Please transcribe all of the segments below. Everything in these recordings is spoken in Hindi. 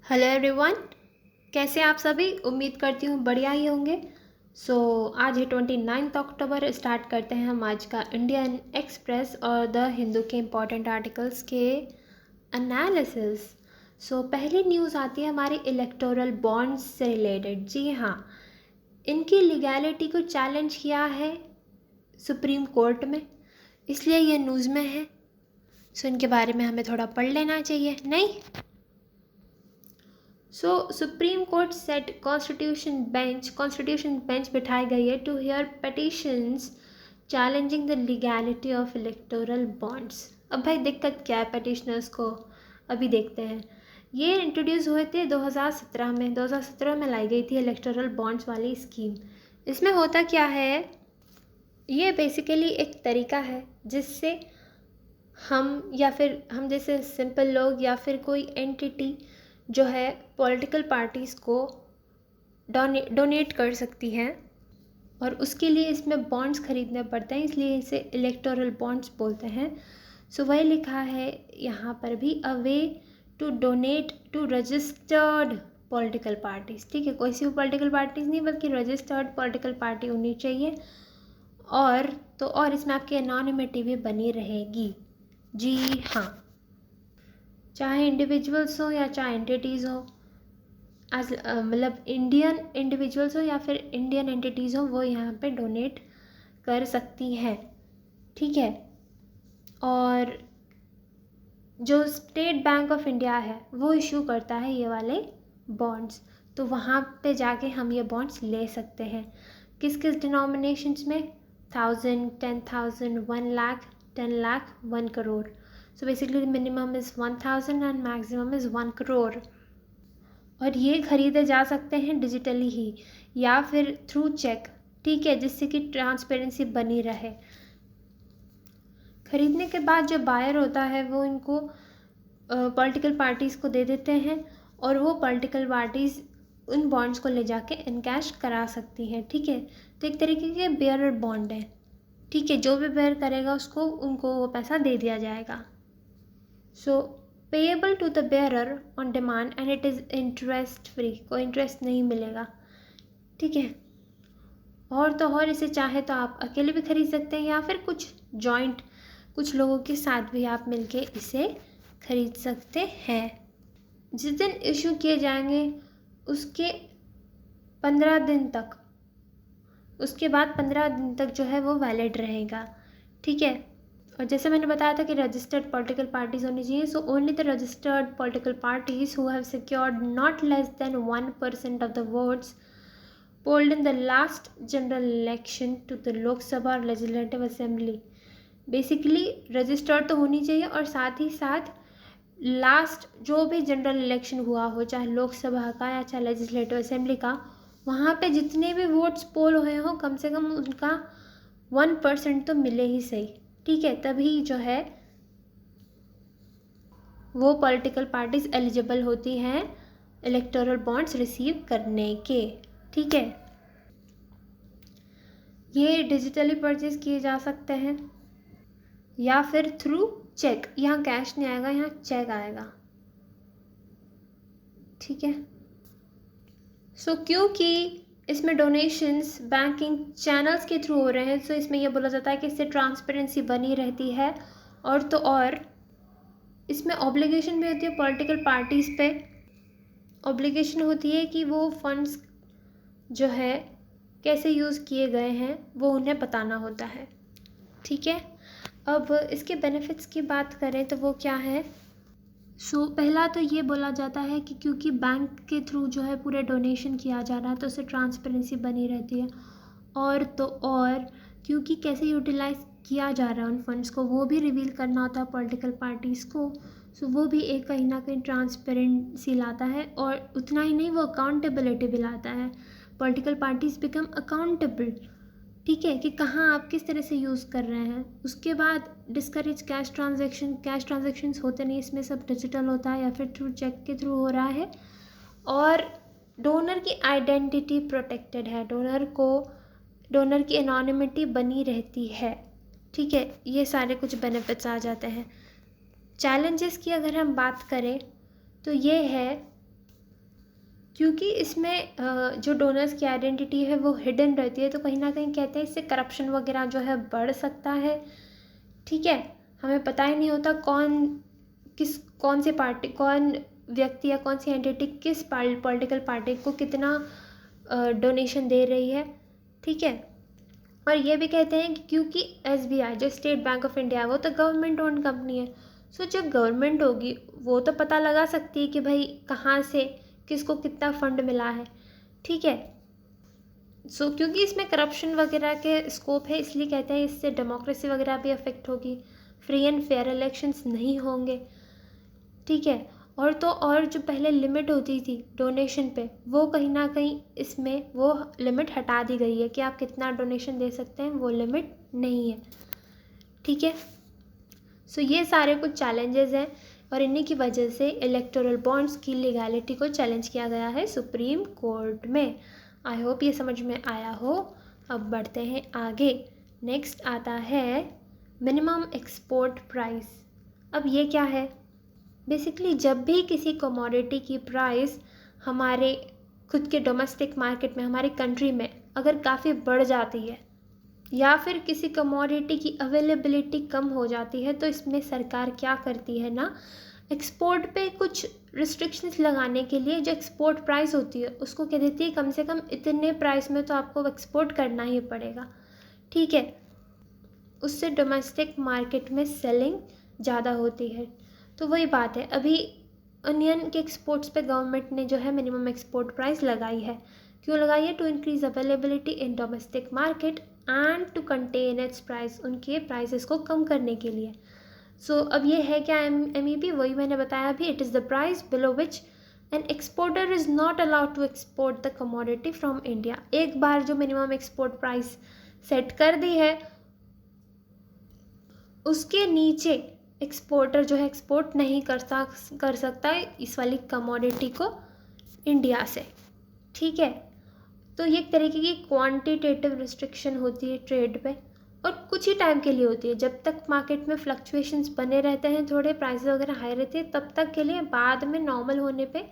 Hello everyone. कैसे आप सभी? उम्मीद करती हूँ बढ़िया ही होंगे। आज है 29 अक्टूबर। स्टार्ट करते हैं हम आज का इंडियन एक्सप्रेस और द हिंदू के इम्पोर्टेंट आर्टिकल्स के एनालिसिस। पहली न्यूज़ आती है हमारी इलेक्टोरल बॉन्ड्स से रिलेटेड। जी हाँ, इनकी लीगैलिटी को चैलेंज किया है सुप्रीम कोर्ट में, इसलिए ये न्यूज़ में है। इनके बारे में हमें थोड़ा पढ़ लेना चाहिए, नहीं? Supreme Court set constitution bench बिठाई गई है to hear petitions challenging the legality of electoral bonds. अब भाई दिक्कत क्या है पिटिशनर्स को, अभी देखते हैं। ये इंट्रोड्यूस हुए थे 2017 में लाई गई थी इलेक्टोरल बॉन्ड्स वाली स्कीम। इसमें होता क्या है, ये बेसिकली एक तरीका है जिससे हम या फिर हम जैसे सिंपल लोग या फिर कोई एंटिटी जो है पॉलिटिकल पार्टीज़ को डोनेट कर सकती हैं, और उसके लिए इसमें बॉन्ड्स खरीदने पड़ते हैं, इसलिए इसे इलेक्टोरल बॉन्ड्स बोलते हैं। वही लिखा है यहाँ पर भी, a way to donate to registered political parties. ठीक है, कोई सी भी पॉलिटिकल पार्टीज़ नहीं बल्कि रजिस्टर्ड पॉलिटिकल पार्टी होनी चाहिए। और इसमें आपकी एनोनिमिटी भी बनी रहेगी। जी हाँ, चाहे इंडिविजुअल्स हो या चाहे एंटिटीज़ हो, मतलब इंडियन इंडिविजुअल्स हो या फिर इंडियन एंटिटीज़ हो, वो यहाँ पे डोनेट कर सकती हैं। ठीक है, और जो स्टेट बैंक ऑफ इंडिया है वो इशू करता है ये वाले बॉन्ड्स, तो वहाँ पे जाके हम ये बॉन्ड्स ले सकते हैं। किस किस डिनोमिनेशंस में? 1000, 10,000, 1 lakh, 10 lakh, 1 crore. Basically minimum is 1000 and maximum is 1 crore. और ये ख़रीदे जा सकते हैं डिजिटली ही या फिर थ्रू चेक। ठीक है, जिससे कि ट्रांसपेरेंसी बनी रहे। ख़रीदने के बाद जो बायर होता है वो इनको पॉलिटिकल पार्टीज़ को दे देते हैं, और वो पॉलिटिकल पार्टीज़ उन बॉन्ड्स को ले जाके इनकैश करा सकती हैं। ठीक है, तो एक तरीके के बेयरर बॉन्ड है। ठीक है, जो भी बेयर करेगा उनको वो पैसा दे दिया जाएगा। Payable to the bearer on demand and it is interest free. कोई इंटरेस्ट नहीं मिलेगा। ठीक है, और इसे चाहे तो आप अकेले भी खरीद सकते हैं या फिर कुछ लोगों के साथ भी आप मिलके इसे खरीद सकते हैं। जिस दिन इशू किए जाएंगे उसके 15 दिन तक, उसके बाद 15 दिन तक जो है वो वैलिड रहेगा। ठीक है, और जैसे मैंने बताया था कि रजिस्टर्ड पॉलिटिकल पार्टीज़ होनी चाहिए। Only the registered political parties who have secured not less than 1% of the votes polled in the last general election to the Lok Sabha और लेजिस्लेटिव असेंबली। बेसिकली रजिस्टर्ड तो होनी चाहिए, और साथ ही साथ लास्ट जो भी जनरल इलेक्शन हुआ हो, चाहे लोकसभा का या चाहे लेजिस्लेटिव असेंबली का, वहाँ पे जितने भी वोट्स पोल हुए हों कम से कम उनका 1% तो मिले ही सही। ठीक है, तभी जो है वो पॉलिटिकल पार्टीज एलिजिबल होती हैं इलेक्टोरल बॉन्ड्स रिसीव करने के। ठीक है, ये डिजिटली परचेज किए जा सकते हैं या फिर थ्रू चेक। यहाँ कैश नहीं आएगा, यहाँ चेक आएगा। ठीक है, क्योंकि इसमें डोनेशंस बैंकिंग चैनल्स के थ्रू हो रहे हैं, इसमें यह बोला जाता है कि इससे ट्रांसपेरेंसी बनी रहती है। और इसमें ऑब्लिगेशन भी होती है पॉलिटिकल पार्टीज़ पे। ऑब्लिगेशन होती है कि वो फंड्स जो है कैसे यूज़ किए गए हैं वो उन्हें बताना होता है। ठीक है, अब इसके बेनिफिट्स की बात करें तो वो क्या है। पहला तो ये बोला जाता है कि क्योंकि बैंक के थ्रू जो है पूरे डोनेशन किया जा रहा है तो उससे ट्रांसपेरेंसी बनी रहती है। और क्योंकि कैसे यूटिलाइज किया जा रहा है उन फंड्स को वो भी रिवील करना होता है पॉलिटिकल पार्टीज़ को। वो भी एक कहीं ना कहीं ट्रांसपेरेंसी लाता है, और उतना ही नहीं, वो अकाउंटेबिलिटी भी लाता है। Political parties become accountable. ठीक है, कि कहाँ आप किस तरह से यूज़ कर रहे हैं। उसके बाद डिस्करेज कैश ट्रांजेक्शन्स होते नहीं, इसमें सब डिजिटल होता है या फिर थ्रू चेक के थ्रू हो रहा है। और डोनर की आइडेंटिटी प्रोटेक्टेड है, डोनर की एनोनिमिटी बनी रहती है। ठीक है, ये सारे कुछ बेनिफिट्स आ जाते हैं। चैलेंजेस की अगर हम बात करें तो ये है क्योंकि इसमें जो डोनर्स की आइडेंटिटी है वो हिडन रहती है, तो कहीं ना कहीं कहते हैं इससे करप्शन वगैरह जो है बढ़ सकता है। ठीक है, हमें पता ही नहीं होता कौन सी पार्टी, कौन व्यक्ति या कौन सी एंटिटी किस पॉलिटिकल पार्टी को कितना डोनेशन दे रही है। ठीक है, और ये भी कहते हैं कि क्योंकि SBI जो स्टेट बैंक ऑफ इंडिया है वो तो गवर्नमेंट ओन्ड कंपनी है, सो जब गवर्नमेंट होगी वो तो पता लगा सकती है कि भाई कहाँ से किसको कितना फंड मिला है। ठीक है, सो क्योंकि इसमें करप्शन वगैरह के स्कोप है, इसलिए कहते हैं इससे डेमोक्रेसी वगैरह भी अफेक्ट होगी, फ्री एंड फेयर इलेक्शंस नहीं होंगे। ठीक है, और जो पहले लिमिट होती थी डोनेशन पे, वो कहीं ना कहीं इसमें वो लिमिट हटा दी गई है कि आप कितना डोनेशन दे सकते हैं, वो लिमिट नहीं है। ठीक है, सो ये सारे कुछ चैलेंजेस हैं और इन्हीं की वजह से इलेक्टोरल बॉन्ड्स की लीगैलिटी को चैलेंज किया गया है सुप्रीम कोर्ट में। आई होप ये समझ में आया हो। अब बढ़ते हैं आगे। नेक्स्ट आता है मिनिमम एक्सपोर्ट प्राइस। अब ये क्या है? बेसिकली जब भी किसी कमोडिटी की प्राइस हमारे खुद के डोमेस्टिक मार्केट में, हमारी कंट्री में अगर काफ़ी बढ़ जाती है या फिर किसी कमोडिटी की अवेलेबिलिटी कम हो जाती है, तो इसमें सरकार क्या करती है ना, एक्सपोर्ट पे कुछ रिस्ट्रिक्शंस लगाने के लिए जो एक्सपोर्ट प्राइस होती है उसको कह देती है कम से कम इतने प्राइस में तो आपको एक्सपोर्ट करना ही पड़ेगा। ठीक है, उससे डोमेस्टिक मार्केट में सेलिंग ज़्यादा होती है। तो वही बात है, अभी अनियन के एक्सपोर्ट्स पे गवर्नमेंट ने जो है मिनिमम एक्सपोर्ट प्राइस लगाई है। क्यों लगाई है? To increase availability in domestic market and to contain its price, उनके प्राइसेस को कम करने के लिए। सो अब ये है क्या MEP? वही मैंने बताया अभी, it is the price below which an exporter is not allowed to export the commodity from India. एक बार जो मिनिमम एक्सपोर्ट प्राइस सेट कर दी है, उसके नीचे एक्सपोर्टर जो है एक्सपोर्ट नहीं कर सकता है इस वाली कमोडिटी को इंडिया से। ठीक है, तो ये एक तरीके की क्वांटिटेटिव रिस्ट्रिक्शन होती है ट्रेड पे, और कुछ ही टाइम के लिए होती है, जब तक मार्केट में फ्लक्चुएशंस बने रहते हैं, थोड़े प्राइसेस वगैरह हाई रहती है तब तक के लिए। बाद में नॉर्मल होने पे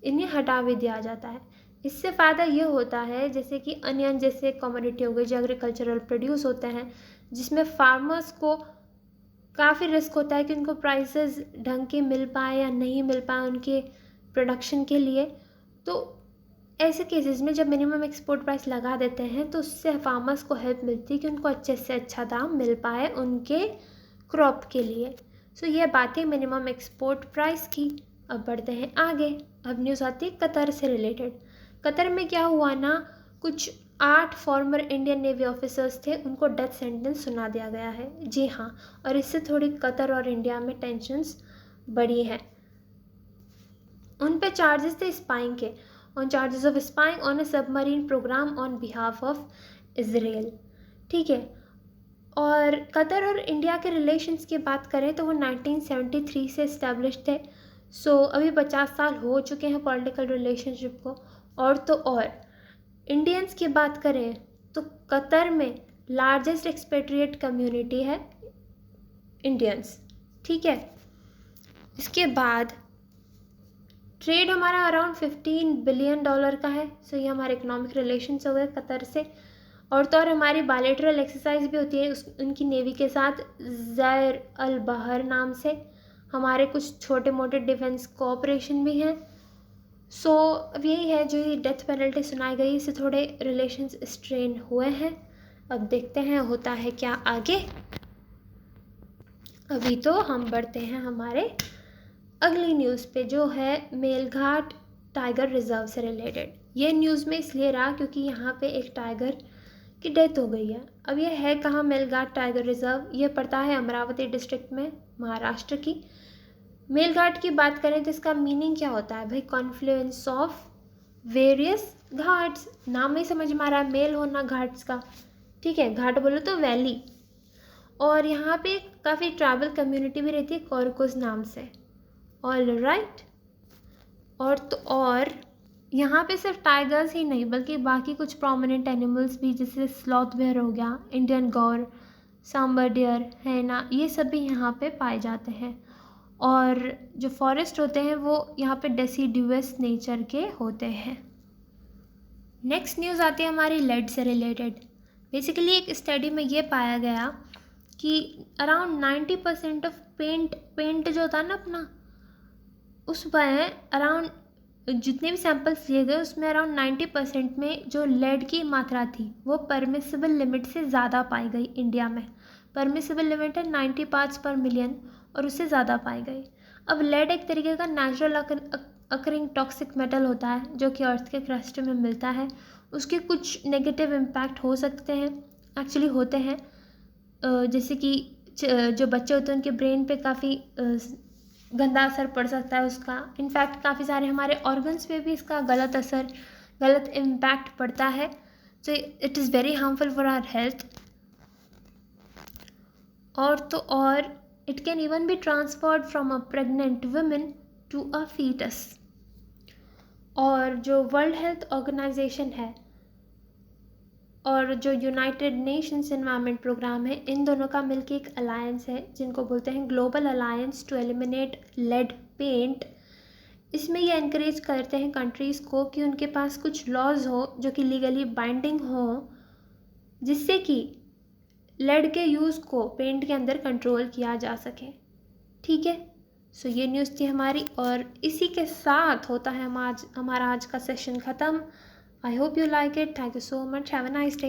इन्हें हटा भी दिया जाता है। इससे फ़ायदा ये होता है जैसे कि अनियन जैसे कमोडिटी हो गई जो एग्रीकल्चरल प्रोड्यूस होते हैं, जिसमें फार्मर्स को काफ़ी रिस्क होता है कि उनको प्राइसेस ढंग के मिल पाए या नहीं मिल पाए उनके प्रोडक्शन के लिए। तो ऐसे केसेस में जब मिनिमम एक्सपोर्ट प्राइस लगा देते हैं तो उससे फार्मर्स को हेल्प मिलती है कि उनको अच्छे से अच्छा दाम मिल पाए उनके क्रॉप के लिए। सो ये बातें मिनिमम एक्सपोर्ट प्राइस की। अब बढ़ते हैं आगे। अब न्यूज़ आती है कतर से रिलेटेड। कतर में क्या हुआ ना, कुछ 8 फॉर्मर इंडियन नेवी ऑफिसर्स थे, उनको डेथ सेंटेंस सुना दिया गया है। जी हाँ, और इससे थोड़ी कतर और इंडिया में टेंशन्स बढ़ी हैं। उन पे चार्जेस थे स्पाइंग के, on charges of spying on a submarine programme on behalf of Israel. ठीक है, और कतर और इंडिया के रिलेशंस की बात करें तो वो 1973 से इस्टेब्लिश थे। सो अभी 50 साल हो चुके हैं पॉलिटिकल रिलेशनशिप को। और तो और इंडियंस की बात करें तो कतर में लार्जेस्ट एक्सपेट्रिएट कम्युनिटी है इंडियंस। ठीक है, इसके बाद ट्रेड हमारा अराउंड $15 बिलियन का है। सो ये हमारे इकोनॉमिक रिलेशंस हो गए कतर से। और तो और हमारी बायलैटरल एक्सरसाइज भी होती है उनकी नेवी के साथ, ज़ैर अल बहर नाम से। हमारे कुछ छोटे मोटे डिफेंस कोऑपरेशन भी हैं। सो अब यही है, जो ये डेथ पेनल्टी सुनाई गई इससे थोड़े रिलेशंस स्ट्रेन हुए हैं। अब देखते हैं होता है क्या आगे। अभी तो हम बढ़ते हैं हमारे अगली न्यूज़ पे, जो है मेलघाट टाइगर रिजर्व से रिलेटेड। ये न्यूज़ में इसलिए रहा क्योंकि यहाँ पे एक टाइगर की डेथ हो गई है। अब ये है कहाँ मेलघाट टाइगर रिजर्व? ये पड़ता है अमरावती डिस्ट्रिक्ट में, महाराष्ट्र की। मेलघाट की बात करें तो इसका मीनिंग क्या होता है भाई? Confluence of various Ghats. नाम ही समझ में आ रहा है, मेल होना घाट्स का। ठीक है, घाट बोलो तो वैली। और यहाँ पे काफ़ी ट्राइबल कम्युनिटी भी रहती है कोरकुस नाम से। All right. और तो और यहाँ पे सिर्फ टाइगर्स ही नहीं बल्कि बाकी कुछ प्रोमिनेंट एनिमल्स भी, जैसे स्लॉथ बेयर हो गया, इंडियन गौर, सांबर डियर, हैना, ये सब भी यहाँ पे पाए जाते हैं। और जो फॉरेस्ट होते हैं वो यहाँ पे डेसिडुअस नेचर के होते हैं। नेक्स्ट न्यूज़ आती है हमारी लेड से रिलेटेड। बेसिकली एक स्टडी में ये पाया गया कि अराउंड 90% ऑफ पेंट जो होता है ना अपना, उसमें अराउंड जितने भी सैंपल्स लिए गए उसमें अराउंड 90% में जो लेड की मात्रा थी वो परमिसिबल लिमिट से ज़्यादा पाई गई। इंडिया में परमिसिबल लिमिट है 90 पार्ट्स पर मिलियन और उससे ज़्यादा पाई गई। अब लेड एक तरीके का नेचुरल अकरिंग टॉक्सिक मेटल होता है जो कि अर्थ के क्रस्ट में मिलता है। उसके कुछ नेगेटिव इम्पैक्ट हो सकते हैं, एक्चुअली होते हैं, जैसे कि जो बच्चे होते हैं उनके ब्रेन पे काफ़ी गंदा असर पड़ सकता है उसका। इनफैक्ट काफ़ी सारे हमारे ऑर्गन्स पे भी इसका गलत इम्पैक्ट पड़ता है। So it is very harmful for our health. और it can even be transferred from a pregnant women to a foetus. और जो वर्ल्ड हेल्थ ऑर्गेनाइजेशन है और जो यूनाइटेड नेशंस एनवायरनमेंट प्रोग्राम है, इन दोनों का मिलकर एक अलायंस है जिनको बोलते हैं global alliance to eliminate lead paint. इसमें ये एनकरेज करते हैं कंट्रीज़ को कि उनके पास कुछ लॉज हो जो कि लीगली बाइंडिंग हो, जिससे कि लेड के यूज़ को पेंट के अंदर कंट्रोल किया जा सके। ठीक है, सो ये न्यूज़ थी हमारी और इसी के साथ होता है हमारा आज का सेशन ख़त्म। I hope you like it. Thank you so much. Have a nice day.